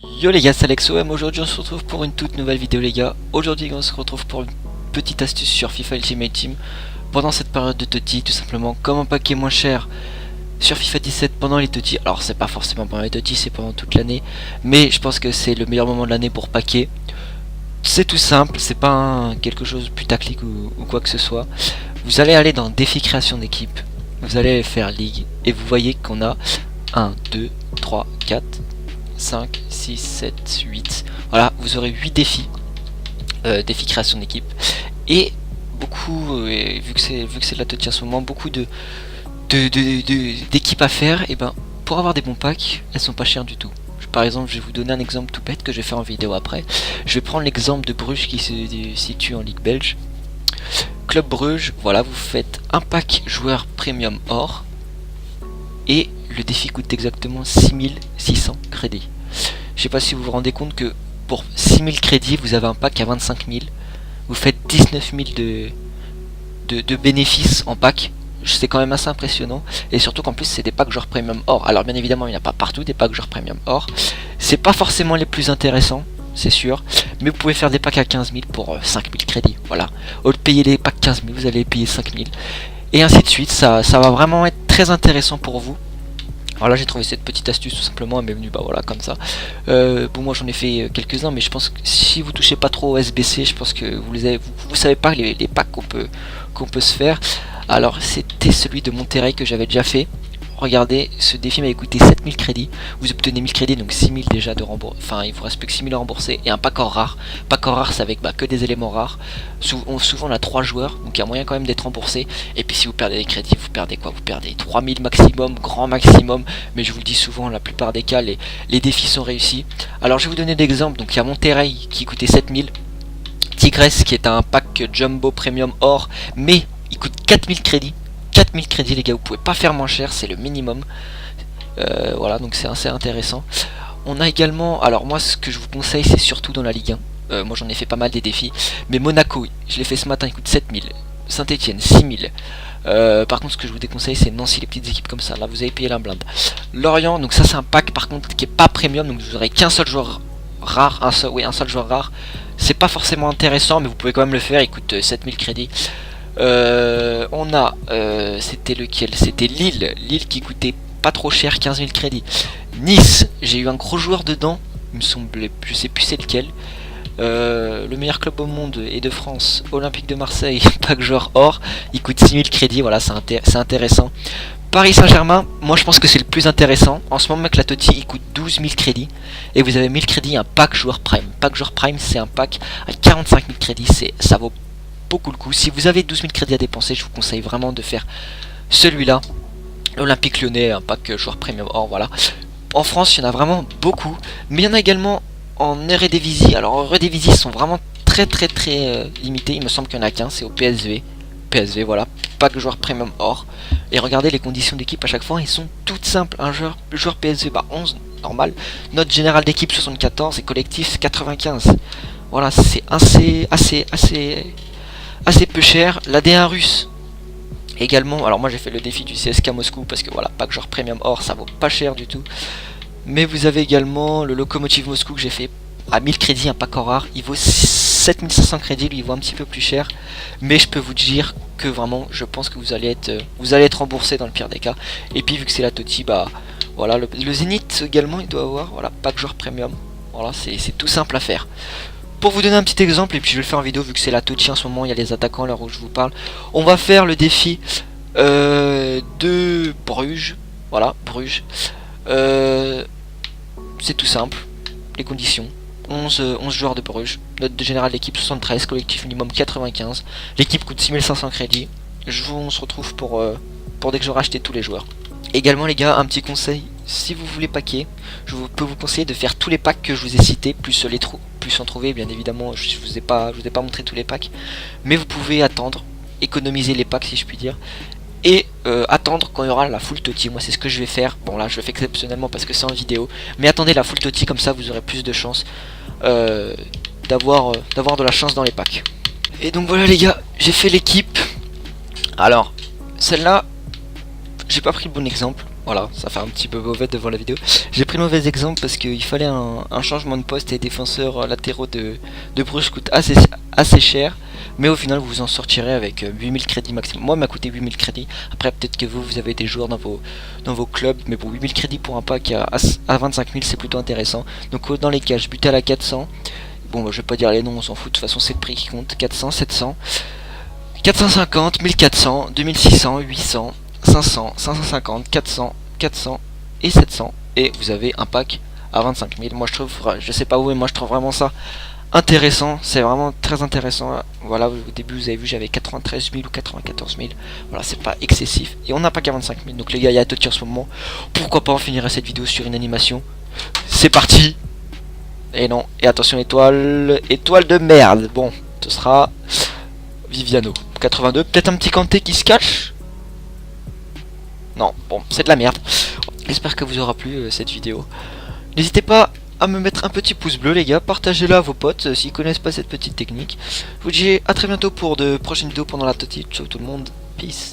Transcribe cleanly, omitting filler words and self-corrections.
Yo les gars, c'est AlexOM. Aujourd'hui on se retrouve pour une toute nouvelle vidéo les gars. Aujourd'hui on se retrouve pour une petite astuce sur FIFA Ultimate Team pendant cette période de TOTY, tout simplement comment paquer moins cher sur FIFA 17 pendant les TOTY. Alors c'est pas forcément pendant les TOTY, c'est pendant toute l'année, mais je pense que c'est le meilleur moment de l'année pour paquer. C'est tout simple, c'est pas quelque chose de putaclic ou quoi que ce soit. Vous allez aller dans défi création d'équipe, vous allez faire ligue et vous voyez qu'on a 1, 2, 3, 4, 5, 6, 7, 8. Voilà, vous aurez 8 défis. Défis création d'équipe. Et beaucoup, vu que c'est de la TOTY en ce moment, beaucoup d'équipes à faire. Et ben, pour avoir des bons packs, elles sont pas chères du tout. Par exemple, je vais vous donner un exemple tout bête que je vais faire en vidéo après. Je vais prendre l'exemple de Bruges qui se situe en Ligue belge. Club Bruges, voilà, vous faites un pack joueur premium or. Et le défi coûte exactement 6600 crédits. Je sais pas si vous vous rendez compte que pour 6000 crédits, vous avez un pack à 25 000. Vous faites 19 000 de bénéfices en pack. C'est quand même assez impressionnant. Et surtout qu'en plus, c'est des packs genre premium or. Alors bien évidemment, il n'y en a pas partout des packs genre premium or. C'est pas forcément les plus intéressants, c'est sûr. Mais vous pouvez faire des packs à 15 000 pour 5 000 crédits. Voilà. Au lieu de payer les packs 15 000, vous allez payer 5 000. Et ainsi de suite. Ça va vraiment être très intéressant pour vous. Alors là j'ai trouvé cette petite astuce tout simplement, elle m'est venue bah voilà comme ça. Bon moi j'en ai fait quelques-uns, mais je pense que si vous touchez pas trop au SBC, je pense que vous savez pas les packs qu'on peut se faire. Alors c'était celui de Monterrey que j'avais déjà fait. Regardez, ce défi m'avait coûté 7000 crédits. Vous obtenez 1000 crédits, donc 6000 déjà de remboursé. Enfin, il vous reste plus que 6000 à rembourser. Et un pack or rare. Pack or rare, c'est avec que des éléments rares. Souvent, on a 3 joueurs, donc il y a moyen quand même d'être remboursé. Et puis si vous perdez des crédits, vous perdez quoi? Vous perdez 3000 maximum, grand maximum. Mais je vous le dis souvent, la plupart des cas, les défis sont réussis. Alors je vais vous donner des exemples. Donc il y a Monterrey qui coûtait 7000. Tigresse qui est un pack Jumbo Premium Or, mais il coûte 4000 crédits. 4000 crédits les gars, vous pouvez pas faire moins cher, c'est le minimum. Voilà, donc c'est assez intéressant. On a également, alors moi ce que je vous conseille c'est surtout dans la Ligue 1. Moi j'en ai fait pas mal des défis. Mais Monaco, je l'ai fait ce matin, il coûte 7000. Saint-Etienne, 6000. Par contre ce que je vous déconseille c'est Nancy, les petites équipes comme ça. Là vous avez payé la blinde. Lorient, donc ça c'est un pack par contre qui est pas premium, donc vous aurez qu'un seul joueur rare, un seul joueur rare. C'est pas forcément intéressant, mais vous pouvez quand même le faire, il coûte 7000 crédits. On a, c'était lequel? C'était Lille. Lille qui coûtait pas trop cher, 15 000 crédits. Nice, j'ai eu un gros joueur dedans, il me semblait, je sais plus c'est lequel. Le meilleur club au monde et de France, Olympique de Marseille, pack joueur or, il coûte 6000 crédits, voilà, c'est intéressant. Paris Saint-Germain, moi je pense que c'est le plus intéressant. En ce moment avec la TOTY, il coûte 12 000 crédits. Et vous avez 1000 crédits, un pack joueur prime. Pack joueur prime, c'est un pack à 45 000 crédits, ça vaut beaucoup le coup. Si vous avez 12 000 crédits à dépenser, je vous conseille vraiment de faire celui-là. L'Olympique Lyonnais, un pack joueur premium or, voilà. En France, il y en a vraiment beaucoup. Mais il y en a également en Eredivisie. Alors en Eredivisie, ils sont vraiment très limités. Il me semble qu'il n'y en a qu'un, c'est au PSV. PSV, voilà, pack joueur premium or. Et regardez les conditions d'équipe à chaque fois, ils sont toutes simples. Un joueur PSV, bah 11, normal. Note générale d'équipe 74 et collectif 95. Voilà, c'est assez peu cher. La D1 russe également. Alors moi j'ai fait le défi du CSK Moscou parce que voilà, pack joueur premium or, ça vaut pas cher du tout. Mais vous avez également le Lokomotiv Moscou que j'ai fait à 1000 crédits, un pack or rare. Il vaut 7500 crédits, lui il vaut un petit peu plus cher. Mais je peux vous dire que vraiment, je pense que vous allez être remboursé dans le pire des cas. Et puis vu que c'est la TOTY, bah voilà, le Zénith également il doit avoir, voilà, pack joueur premium. Voilà, c'est tout simple à faire. Pour vous donner un petit exemple, et puis je vais le faire en vidéo vu que c'est la TOTY en ce moment, il y a les attaquants à l'heure où je vous parle. On va faire le défi de Bruges. Voilà, Bruges. C'est tout simple. Les conditions. 11 joueurs de Bruges. Note de générale d'équipe 73, collectif minimum 95. L'équipe coûte 6500 crédits. On se retrouve pour dès que j'aurai acheté tous les joueurs. Également les gars, un petit conseil. Si vous voulez packer, je peux vous conseiller de faire tous les packs que je vous ai cités, plus en trouver, bien évidemment, je vous ai pas montré tous les packs. Mais vous pouvez attendre, économiser les packs si je puis dire. Et attendre quand il y aura la full TOTY. Moi c'est ce que je vais faire. Bon là je le fais exceptionnellement parce que c'est en vidéo. Mais attendez la full TOTY, comme ça vous aurez plus de chance d'avoir de la chance dans les packs. Et donc voilà les gars, j'ai fait l'équipe. Alors celle-là, j'ai pas pris le bon exemple. Voilà, ça fait un petit peu mauvais devant la vidéo. J'ai pris le mauvais exemple parce qu'il fallait un changement de poste et les défenseurs latéraux de Bruges coûtent assez cher. Mais au final, vous vous en sortirez avec 8000 crédits maximum. Moi, il m'a coûté 8000 crédits. Après, peut-être que vous avez des joueurs dans vos clubs. Mais bon, 8000 crédits pour un pack à 25 000, c'est plutôt intéressant. Donc, dans les cas, je butais à la 400. Bon, bah, je vais pas dire les noms, on s'en fout. De toute façon, c'est le prix qui compte. 400, 700, 450, 1400, 2600, 800, 500, 550, 400, 400 et 700. Et vous avez un pack à 25 000. Moi, je trouve, je sais pas où, mais moi, je trouve vraiment ça intéressant. C'est vraiment très intéressant. Voilà, au début, vous avez vu, j'avais 93 000 ou 94 000. Voilà, c'est pas excessif. Et on n'a pas qu'à 25 000. Donc, les gars, il y a Totti en ce moment. Pourquoi pas, on finirait cette vidéo sur une animation. C'est parti! Et non, et attention, étoile de merde. Bon, ce sera Viviano. 82, peut-être un petit Kanté qui se cache. Non, bon, c'est de la merde. J'espère que vous aura plu cette vidéo. N'hésitez pas à me mettre un petit pouce bleu les gars, partagez-la à vos potes s'ils connaissent pas cette petite technique. Je vous dis à très bientôt pour de prochaines vidéos pendant la Totti. Ciao tout le monde, peace.